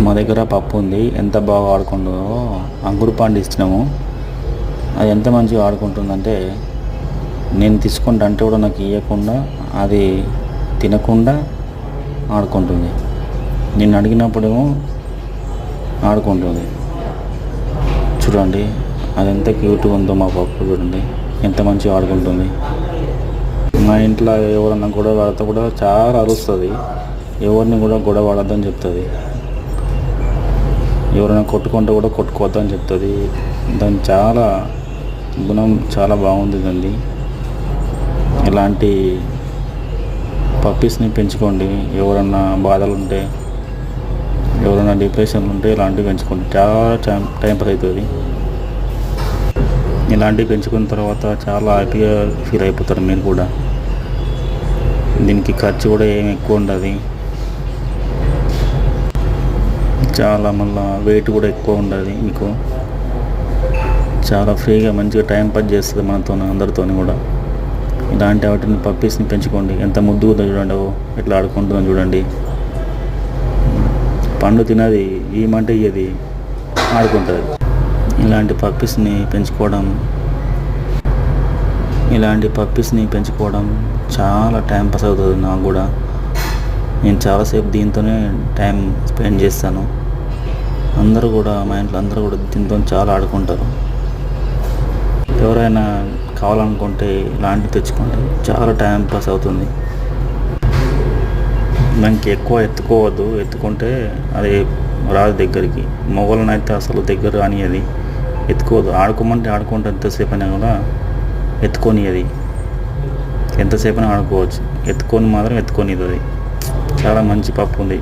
మా దగ్గర పప్పు ఉంది, ఎంత బాగా ఆడుకుంటుందో. అంకురు పండు ఇచ్చినాము, అది ఎంత మంచిగా ఆడుకుంటుందంటే నేను తీసుకుంటా అంటే కూడా నాకు ఇవ్వకుండా అది తినకుండా ఆడుకుంటుంది. నేను అడిగినప్పుడేమో ఆడుకుంటుంది. చూడండి అది ఎంత క్యూట్గా ఉందో మా పప్పు. చూడండి ఎంత మంచిగా ఆడుకుంటుంది. మా ఇంట్లో ఎవరన్నా గొడవ పడితే కూడా చాలా అరుస్తుంది. ఎవరిని కూడా గొడవ పడద్దని చెప్తుంది. ఎవరైనా కొట్టుకుంటే కూడా కొట్టుకోవద్దని చెప్తుంది. దాని చాలా గుణం చాలా బాగుంది అండి. ఇలాంటి పప్పీస్ని పెంచుకోండి. ఎవరన్నా బాధలు ఉంటే, ఎవరైనా డిప్రెషన్లు ఉంటే ఇలాంటివి పెంచుకోండి. చాలా టైం పాస్ అవుతుంది. ఇలాంటివి పెంచుకున్న తర్వాత చాలా హ్యాపీగా ఫీల్ అయిపోతారు మీరు కూడా. దీనికి ఖర్చు కూడా ఏమి ఎక్కువ ఉండదు. చాలా మళ్ళీ వెయిట్ కూడా ఎక్కువ ఉండదు. మీకు చాలా ఫ్రీగా మంచిగా టైం పాస్ చేస్తుంది మనతో, అందరితో కూడా. ఇలాంటి వాటిని పప్పీస్ని పెంచుకోండి. ఎంత ముద్దుగా చూడండి, ఎట్లా ఆడుకుంటుందో చూడండి. పండు తినది, ఏమంటే ఇది ఆడుకుంటుంది. ఇలాంటి పప్పీస్ని పెంచుకోవడం చాలా టైం పాస్ అవుతుంది నాకు కూడా. నేను చాలాసేపు దీంతోనే టైం స్పెండ్ చేస్తాను. అందరూ కూడా, మా ఇంట్లో అందరూ కూడా దీంతో చాలా ఆడుకుంటారు. ఎవరైనా కావాలనుకుంటే ఇలాంటివి తెచ్చుకోండి, చాలా టైం పాస్ అవుతుంది. దానికి ఎక్కువ ఎత్తుకోవద్దు, ఎత్తుకుంటే అది రాదు దగ్గరికి. మొగలనైతే అసలు దగ్గర అని అది ఎత్తుకోవద్దు. ఆడుకోమంటే ఆడుకుంటే ఎంతసేపు అయినా కూడా ఎత్తుకొని, అది ఎంతసేపు అయినా ఆడుకోవచ్చు. ఎత్తుకొని మాత్రం ఎత్తుకొని. అది చాలా మంచి పప్పు ఉంది.